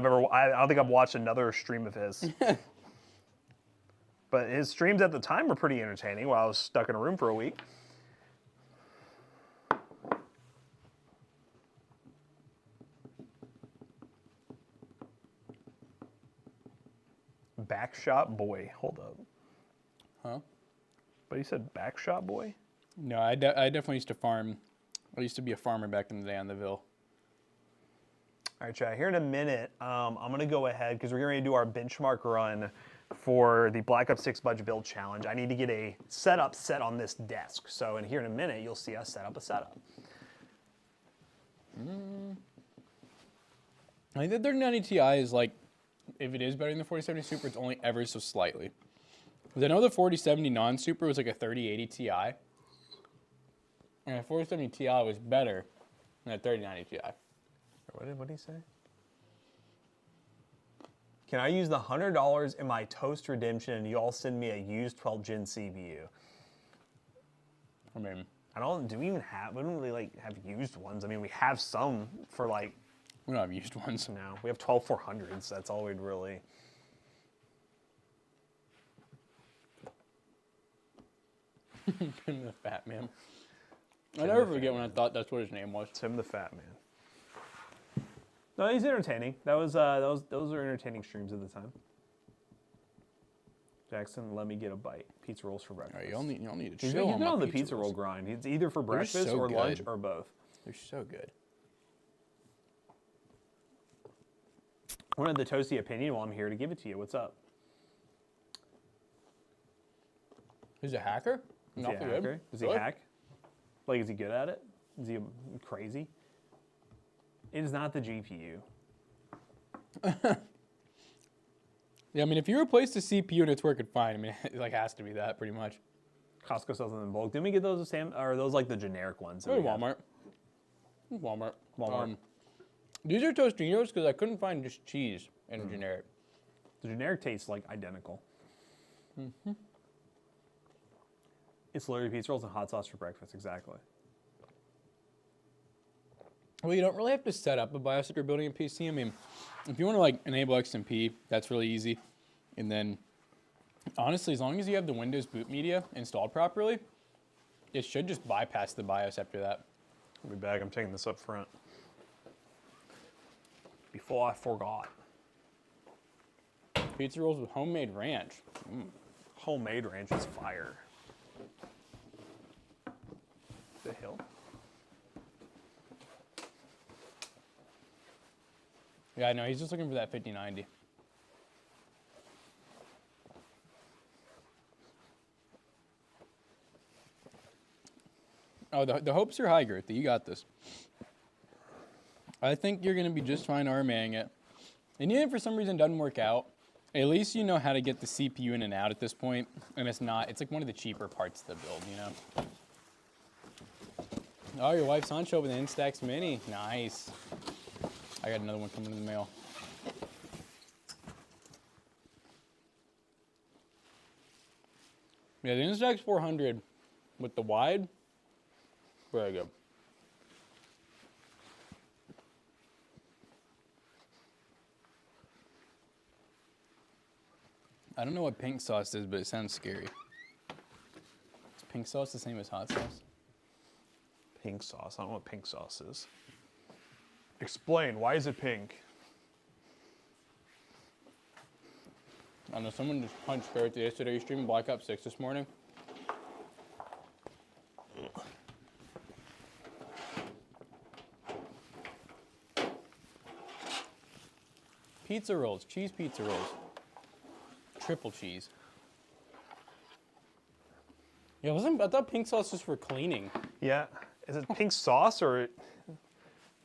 I've watched another stream of his. But his streams at the time were pretty entertaining while I was stuck in a room for a week. Backshot boy. Hold up. Huh? But you said backshot boy? No, I definitely used to farm. I used to be a farmer back in the day on the Ville. All right, chat. Here in a minute, I'm going to go ahead because we're going to do our benchmark run for the Black Ops 6 Budget Build Challenge. I need to get a setup set on this desk. So in here in a minute, you'll see us set up a setup. I think the 3090 Ti is like, if it is better than the 4070 Super, it's only ever so slightly. Because I know the 4070 non-Super was like a 3080 Ti. And the 4070 Ti was better than the 3090 Ti. What did he say? Can I use the $100 in my Toast redemption and you all send me a used 12 gen CPU? I mean, do we even have, we don't really like have used ones. I mean, we have some for like, we don't have used ones. no, we have 12400s. That's all we'd really. Tim the Fat Man. I never forget when I thought that's what his name was. Tim the Fat Man. No, he's entertaining. Those are entertaining streams at the time. Jackson, let me get a bite. Pizza rolls for breakfast. All right, y'all need to He's chill been on on my the pizza roll rolls. grind. It's either for breakfast so or lunch good. or both. They're so good. I wanted the toasty opinion while I'm here to give it to you. What's up? He's a hacker? Is he a hacker? Does he hack? Like, is he good at it? Is he crazy? It is not the GPU. Yeah, I mean, if you replace the CPU and it's working fine, I mean, it like has to be that pretty much. Costco sells them in bulk. Didn't we get those the same? Or are those like the generic ones? that we have? Walmart. Walmart. Walmart. These are Tostinos because I couldn't find just cheese in a generic. The generic tastes like identical. It's literally pizza rolls and hot sauce for breakfast, exactly. Well, you don't really have to set up a BIOS if you're building a PC. I mean, if you want to like enable XMP, that's really easy. And then, honestly, as long as you have the Windows boot media installed properly, it should just bypass the BIOS after that. I'll be back. I'm taking this up front. Before I forgot. Pizza rolls with homemade ranch. Homemade ranch is fire. The hill. Yeah, no, he's just looking for that 5090. Oh, the hopes are high, Gerthy. You got this. I think you're going to be just fine RMAing it. And even if for some reason it doesn't work out, at least you know how to get the CPU in and out at this point. And it's like one of the cheaper parts of the build, you know? Oh, your wife's Sancho with an Instax Mini. Nice. I got another one coming in the mail. Yeah, the Instax 400 with the wide, very good. I don't know what pink sauce is, but it sounds scary. Is pink sauce the same as hot sauce? Pink sauce. I don't know what pink sauce is. Explain. Why is it pink? I don't know, someone just punched Garrett yesterday. You streamed Black Ops 6 this morning. Pizza rolls, cheese pizza rolls. Triple cheese. Yeah, I thought pink sauce was for cleaning. Yeah. Is it pink sauce or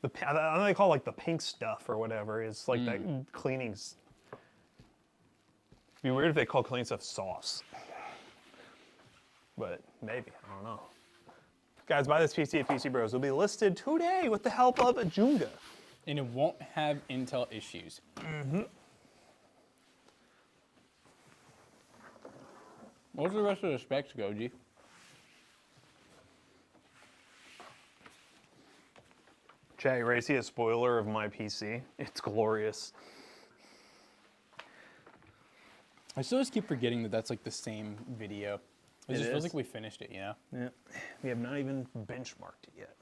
I don't know they call it like the pink stuff or whatever. It's like that cleaning's. It'd be weird if they call cleaning stuff sauce. But maybe, I don't know. Guys, buy this PC at PC Bros. It'll be listed today with the help of Joonga. And it won't have Intel issues. What's the rest of the specs go, G? Chat, you ready to see a spoiler of my PC? It's glorious. I still just keep forgetting that that's like the same video. It just feels like we finished it, you know? Yeah. We have not even benchmarked it yet.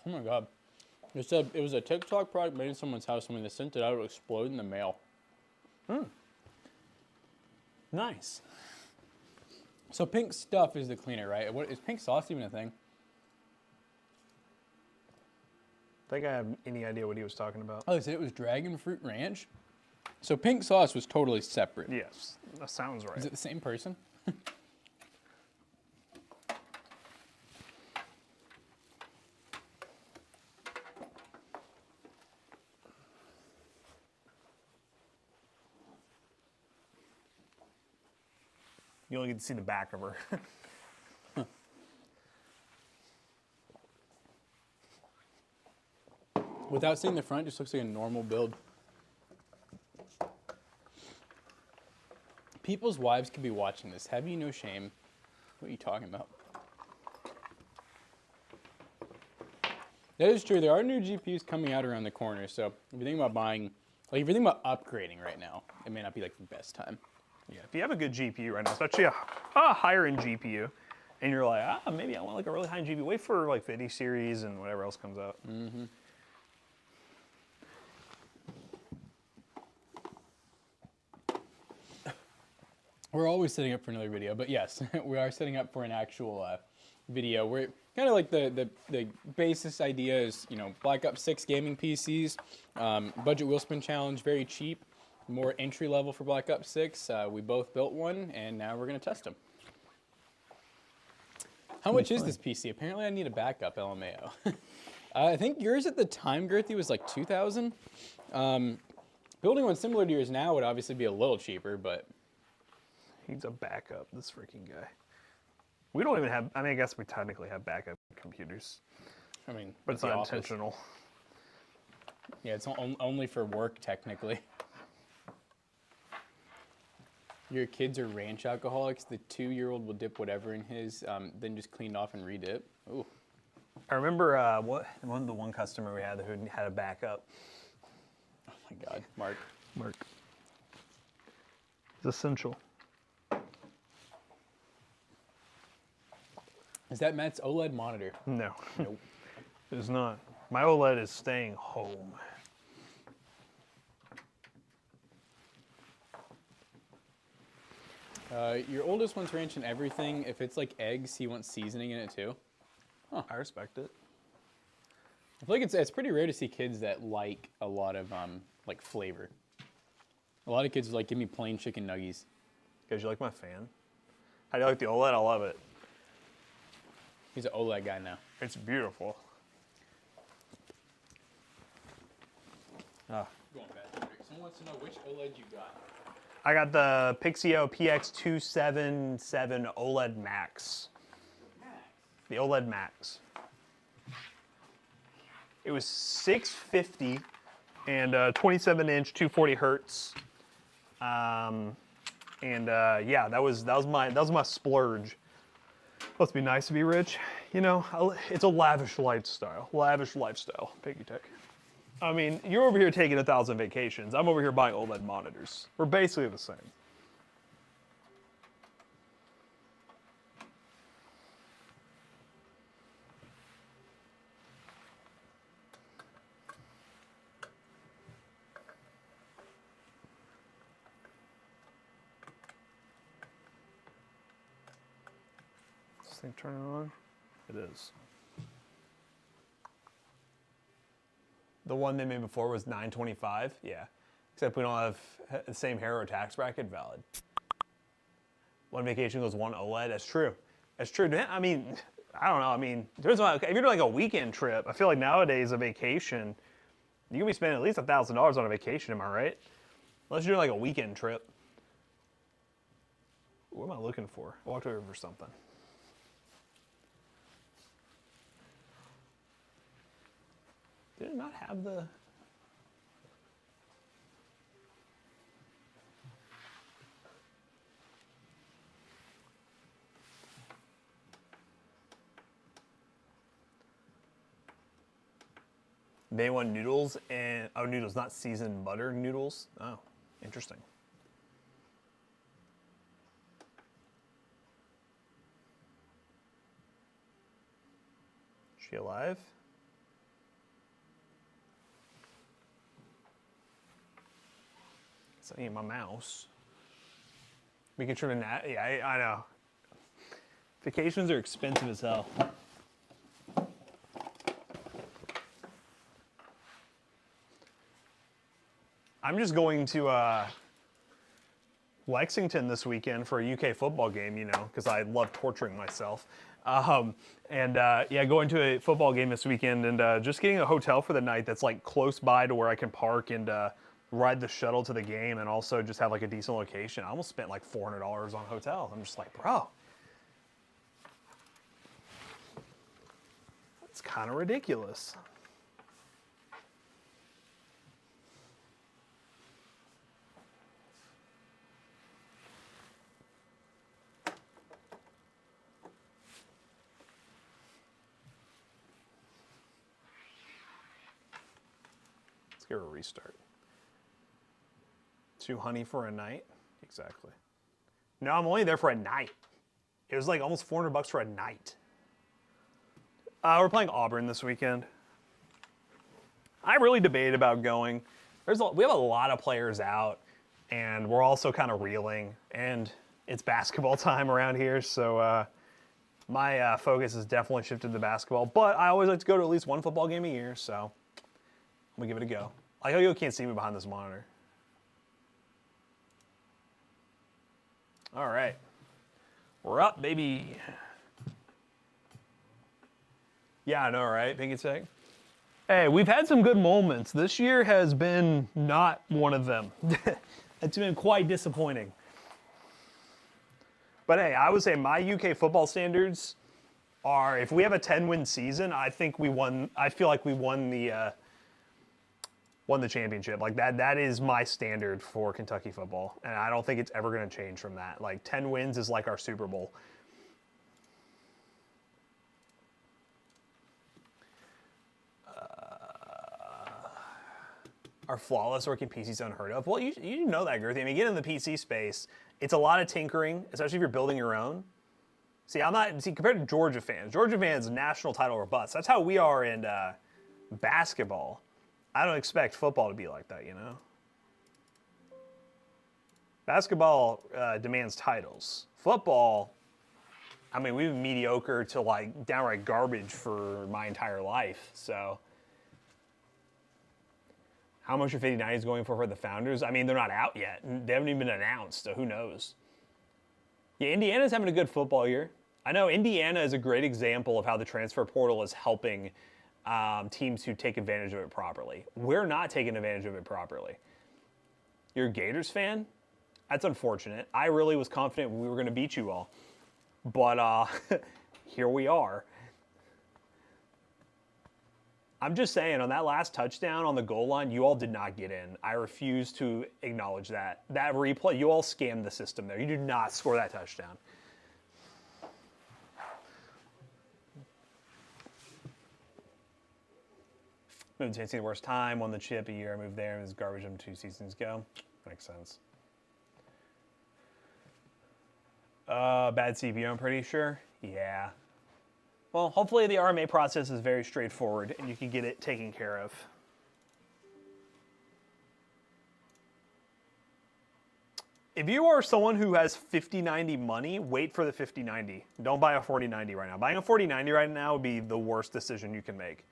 Oh my God. It said it was a TikTok product made in someone's house, and when they sent it out, it would explode in the mail. Nice. So pink stuff is the cleaner, right? What, is pink sauce even a thing? Think I have any idea what he was talking about? Oh, they said it was dragon fruit ranch? So pink sauce was totally separate. Yes, that sounds right. Is it the same person? You only get to see the back of her. Without seeing the front, just looks like a normal build. People's wives could be watching this. Have you no shame? What are you talking about? That is true. There are new GPUs coming out around the corner. So if you think about buying, like if you're thinking about upgrading right now, it may not be like the best time. Yeah, if you have a good GPU right now, especially a higher end GPU, and you're like, maybe I want like a really high end GPU, wait for like 50 series and whatever else comes out. We're always setting up for another video, but yes, we are setting up for an actual video. We're kind of like the basis idea is, you know, Black Ops 6 gaming PCs, budget wheel spin challenge, very cheap, more entry level for Black Ops 6. We both built one, and now we're gonna test them. How much is this PC? Apparently I need a backup, LMAO. I think yours at the time, Girthy, was like 2,000. But Building one similar to yours now would obviously be a little cheaper, but He's a backup, this freaking guy. We don't even have, I mean, I guess we technically have backup computers. I mean, But it's not intentional. Yeah, it's only for work, technically. Your kids are ranch alcoholics. The 2-year-old will dip whatever in his, then just clean off and redip. Ooh. I remember the one customer we had who had a backup. Oh my God, Mark. It's essential. Is that Matt's OLED monitor? No. Nope. It is not. My OLED is staying home. Your oldest wants ranch in everything. If it's like eggs, he wants seasoning in it too. Huh. I respect it. I feel like it's pretty rare to see kids that like a lot of like flavor. A lot of kids are like, give me plain chicken nuggies. Guys, you like my fan? How do you like the OLED? I love it. He's an OLED guy now. It's beautiful. Going fast. Someone wants to know which OLED you got. I got the Pixio PX277 OLED Max. The OLED Max. It was $650 and 27-inch, 240 hertz. Yeah, that was my splurge. Must be nice to be rich, you know. It's a lavish lifestyle. PiggyTech. I mean, you're over here taking 1,000 vacations. I'm over here buying OLED monitors. We're basically the same. Is this thing turning on? It is. The one they made before was $925. Yeah, except we don't have the same hair or tax bracket. Valid. One vacation goes one OLED. That's true. That's true. I mean, I don't know. I mean, if you're doing like a weekend trip, I feel like nowadays a vacation, you can be spending at least $1,000 on a vacation. Am I right? Unless you're doing like a weekend trip. What am I looking for? I walked over for something. Did it not have the... They want noodles and, oh, noodles, not seasoned butter noodles. Oh, interesting. Is she alive? I need my mouse. We can turn a yeah, I know. Vacations are expensive as hell. I'm just going to Lexington this weekend for a UK football game, you know, because I love torturing myself. Yeah, going to a football game this weekend and just getting a hotel for the night that's like close by to where I can park and ride the shuttle to the game and also just have like a decent location. I almost spent like $400 on a hotel. I'm just like, bro, that's kind of ridiculous. Let's give her a restart. 2 honey for a night? Exactly. No, I'm only there for a night. It was like almost $400 for a night. We're playing Auburn this weekend. I really debated about going. We have a lot of players out, and we're also kind of reeling, and it's basketball time around here, so my focus has definitely shifted to basketball, but I always like to go to at least one football game a year, so I'm gonna give it a go. I know you can't see me behind this monitor. All right, we're up, baby. Yeah, I know, right? PiggyTech. Hey, we've had some good moments. This year has been not one of them. It's been quite disappointing. But hey, I would say my UK football standards are, if we have a 10-win season, I think we won. I feel like we won the championship. Like that is my standard for Kentucky football, and I don't think it's ever going to change from that. Like 10 wins is like our Super Bowl. Are flawless working PCs unheard of? Well, you know that, Girthy. I mean, get in the PC space, it's a lot of tinkering, especially if you're building your own. See, compared to Georgia fans, national title or bust. That's how we are in basketball. I don't expect football to be like that, you know? Basketball demands titles. Football, I mean, we've been mediocre to like downright garbage for my entire life, so. How much are 5090s going for the Founders? I mean, they're not out yet. They haven't even been announced, so who knows? Yeah, Indiana's having a good football year. I know Indiana is a great example of how the transfer portal is helping teams who take advantage of it properly. We're not taking advantage of it properly. You're a Gators fan? That's unfortunate. I really was confident we were going to beat you all. But here we are. I'm just saying, on that last touchdown on the goal line, you all did not get in. I refuse to acknowledge that. That replay, you all scammed the system there. You did not score that touchdown. Moved to Tennessee the worst time, won the chip a year, I moved there, and it was garbage them 2 seasons ago. Makes sense. Bad CPU, I'm pretty sure. Yeah. Well, hopefully the RMA process is very straightforward and you can get it taken care of. If you are someone who has 5090 money, wait for the 5090. Don't buy a 4090 right now. Buying a 4090 right now would be the worst decision you can make.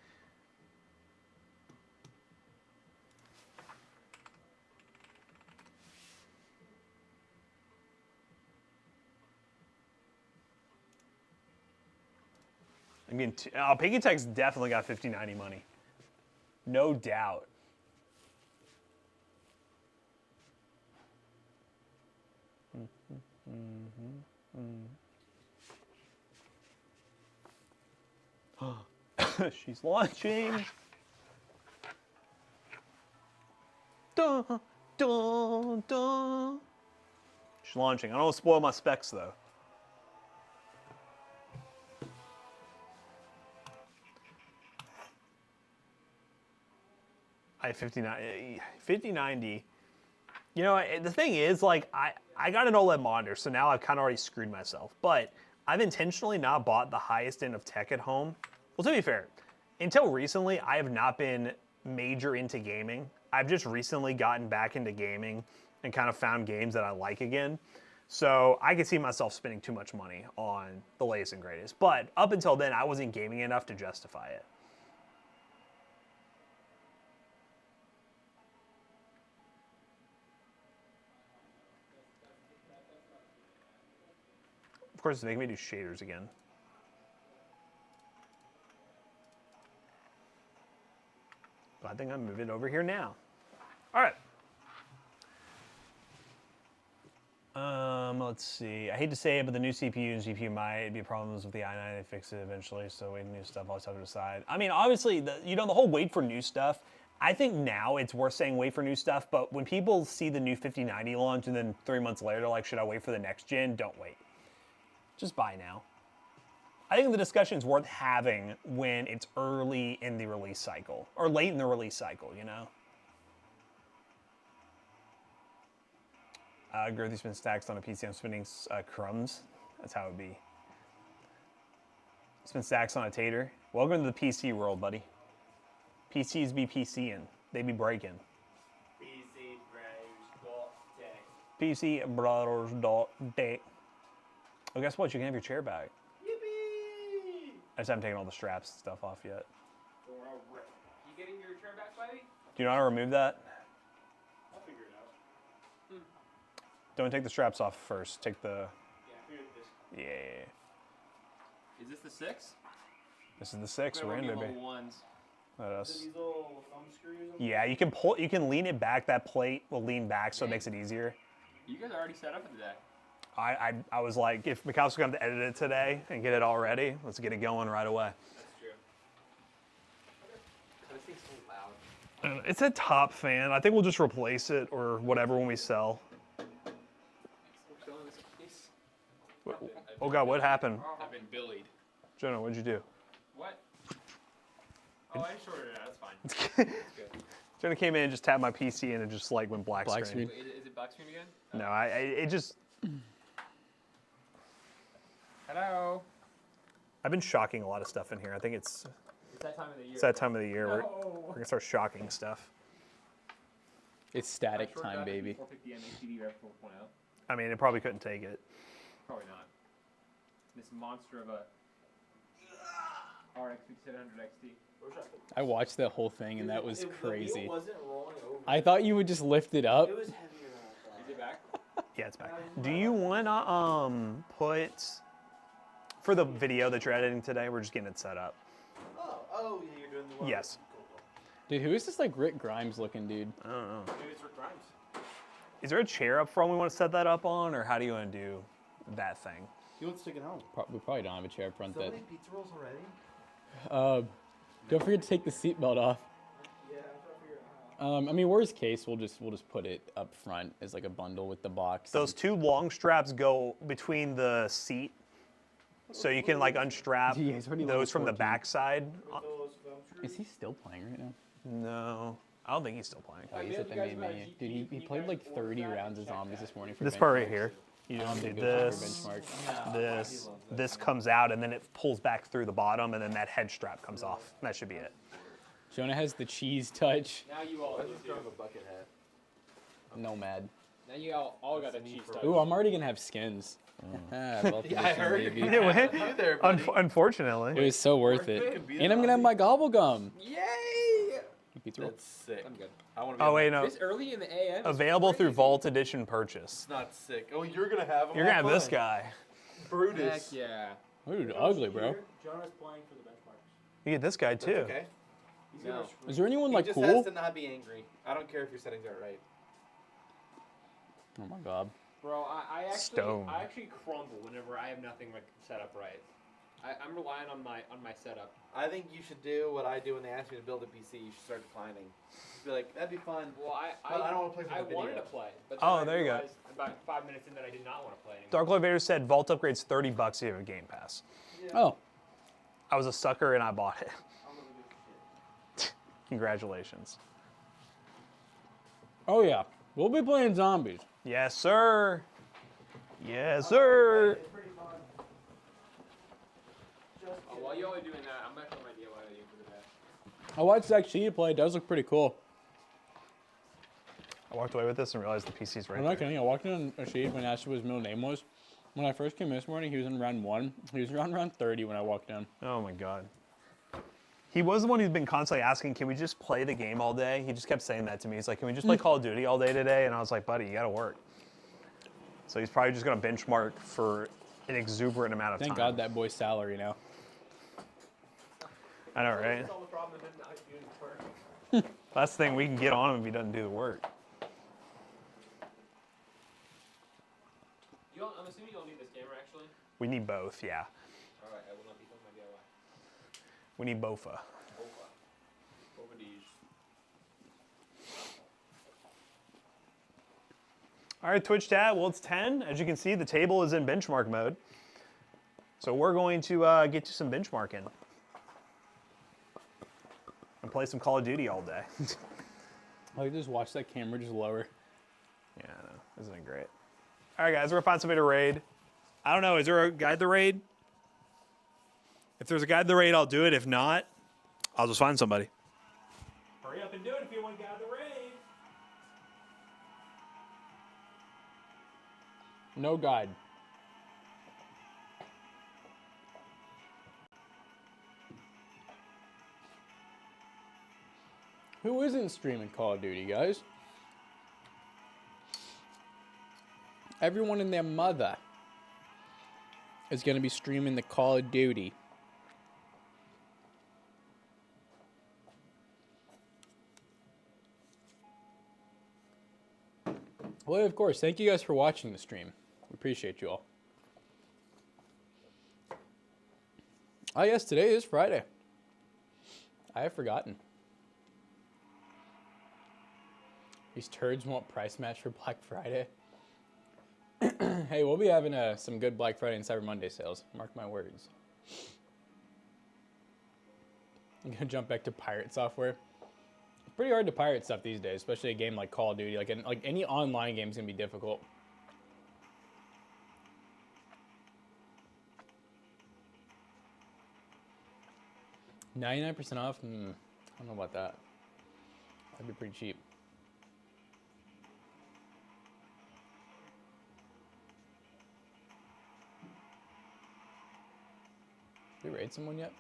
I mean, Piggy Tech's definitely got 5090 money. No doubt. She's launching. Dun, dun, dun. She's launching. I don't want to spoil my specs, though. I have 5090. You know, the thing is, like, I got an OLED monitor, so now I've kind of already screwed myself. But I've intentionally not bought the highest end of tech at home. Well, to be fair, until recently, I have not been major into gaming. I've just recently gotten back into gaming and kind of found games that I like again. So I could see myself spending too much money on the latest and greatest. But up until then, I wasn't gaming enough to justify it. Of course, it's making me do shaders again. But I think I'm moving it over here now. All right. Let's see. I hate to say it, but the new CPU and GPU might be problems with the i9. They fix it eventually, so waiting new stuff, always have to decide. I mean, obviously, the whole wait for new stuff, I think now it's worth saying wait for new stuff, but when people see the new 5090 launch and then 3 months later they're like, should I wait for the next gen? Don't wait. Just buy now. I think the discussion is worth having when it's early in the release cycle, or late in the release cycle, you know? Girthy spins stacks on a PC. I'm spinning crumbs. That's how it would be. Spin stacks on a tater. Welcome to the PC world, buddy. PCs be PCing. They be breaking. PCBros.tech. PCBros.tech. Oh, guess what? You can have your chair back. Yippee! I just haven't taken all the straps and stuff off yet. You getting your chair back, buddy? Do you know how to remove that? I'll figure it out. Don't take the straps off first. Take the... Yeah, I figured this. Yeah. Is this the 6? This is the 6. We're in, baby. Level 1s. These little thumb screws. Yeah, you can pull. You can lean it back. That plate will lean back, so it makes it easier. You guys are already set up for today. I was like, if Mikhail's going to edit it today and get it all ready, let's get it going right away. That's true. This thing's so loud. It's a top fan. I think we'll just replace it or whatever when we sell. Oh God, what happened? I've been billied. Jonah, what'd you do? What? Oh, I shorted it out. That's fine. That's good. Jonah came in and just tapped my PC and it just like went black screen. Wait, is it black screen again? No, it just. Hello. I've been shocking a lot of stuff in here. I think it's It's that time of the year. that time of the year where No. we're gonna start shocking stuff. It's static time, baby. 450 MHD Rev 4.0. I mean, it probably couldn't take it. Probably not. This monster of a RX 5700 XT. I watched that whole thing and that was The crazy. wheel wasn't rolling over. I thought you would just lift it up. It was heavier than I thought. Is it back? Yeah, it's back. Do you wanna put for the video that you're editing today? We're just getting it set up. Oh, yeah, you're doing the one. Yes. Cool. Dude, who is this like Rick Grimes looking dude? I don't know. Maybe it's Rick Grimes. Is there a chair up front we want to set that up on, or how do you want to do that thing? He wants to take it home. We probably don't have a chair up front So that. many pizza rolls already? Don't forget to take the seatbelt off. Yeah, I'm trying to figure it out. I mean, worst case, we'll just put it up front as like a bundle with the box. Those two long straps go between the seat, so you can like unstrap Yeah, he's already those from the level 14. backside. Those thumb screws. Is he still playing right now? No, I don't think he's still playing. Oh, he's at the main menu. Dude, he played like 30 rounds of zombies this morning for This part right benchmarks. here. You just do Good for this, benchmark. this comes out, and then it pulls back through the bottom, and then that head strap comes off. That should be it. Jonah has the cheese touch. Now you all just do. a bucket hat. Nomad. Now you all got the cheese touch. Ooh, I'm already gonna have skins. Well Yeah, I heard. baby. Yeah, what? Hi there, buddy. Unfortunately. It was so worth You it. can be And the I'm gonna have my gobble gum. Yay! Pizza roll. That's sick. I'm good. I want to be. Oh wait, no. This early in the AM. is Available through crazy. Vault Edition purchase. It's not sick. Oh, you're gonna have him. You're gonna have this guy. Brutus. Heck yeah. Dude, ugly, bro. Jonah's playing for the benchmarks. You get this guy too. Okay. He's No. Is there anyone He like just cool? has to not be angry. I don't care if your settings aren't right. Oh my god. Bro, I Stone. actually crumble whenever I have nothing like set up right. I'm relying on my setup. I think you should do what I do when they ask me to build a PC. You should start declining. Just be like, that'd be fun. Well, But I don't wanna play for the I wanted video. to play, but Oh, then I there you go. realized about 5 minutes in that I did not want to play anymore. Dark Lord Vader said Vault upgrades $30 if you have a Game Pass. Oh, I was a sucker and I bought it. I'm gonna do some shit. Congratulations. oh yeah. We'll be playing zombies. Yes, sir. Yes, sir. It's pretty fun. Just While y'all are doing that, I'm back on my DIY video for the day. I watched Zach Sheedy play. It does look pretty cool. I walked away with this and realized the PC's right I'm not there. kidding. I walked in on a Sheed when I asked what his middle name was. When I first came this morning, he was in round 1. He was around round 30 when I walked in. Oh my god. He was the one who's been constantly asking, can we just play the game all day? He just kept saying that to me. He's like, can we just play Call of Duty all day today? And I was like, buddy, you gotta work. So he's probably just gonna benchmark for an exuberant amount of Thank time. God that boy's salary now. I know, right? That's all the problem of him not doing his work. Last thing, we can get on him if he doesn't do the work. I'm assuming you don't need this camera actually. We need both, yeah. Alright, I will not be filming my DIY. We need bofa. Over these. All right, Twitch chat, well, it's 10. As you can see, the table is in benchmark mode. So we're going to get to some benchmarking. And play some Call of Duty all day. I just watch that camera just lower. Yeah, I know. Isn't it great? All right, guys, we're going to find somebody to raid. I don't know. Is there a guide to raid? If there's a guide to raid, I'll do it. If not, I'll just find somebody. Hurry up and do it if you want to guide to raid. No guide. Who isn't streaming Call of Duty, guys? Everyone and their mother is going to be streaming the Call of Duty. Well, of course, thank you guys for watching the stream. We appreciate you all. Oh, yes, today is Friday. I have forgotten. These turds won't price match for Black Friday. Hey, we'll be having some good Black Friday and Cyber Monday sales. Mark my words. I'm going to jump back to pirate software. It's pretty hard to pirate stuff these days, especially a game like Call of Duty. Like any online game is going to be difficult. $99% off? I don't know about that. That'd be pretty cheap. Did we raid someone yet?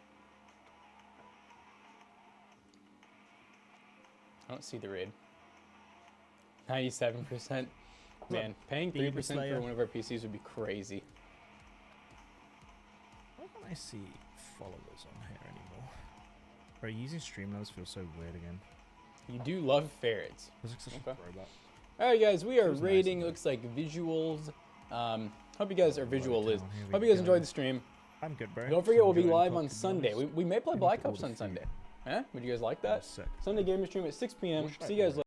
I don't see the raid. 97%. Man, paying 3% for one of our PCs would be crazy. Why can't I see followers on here anymore? Bro, using Streamlabs feels so weird again. You do love ferrets. Feels like such a robot. Alright guys, we are Feels nice, raiding, isn't it? looks like visuals. Hope you guys are visual down, liz. here we Hope you guys go. enjoyed the stream. I'm good, bro. Don't forget we'll be Enjoying live Pop, on to be Sunday. honest. We may play Maybe Black order Ops on food. Sunday. Huh? Would you guys like that? Sick. Sunday gamer stream at 6 p.m. What should I See you guys order? later.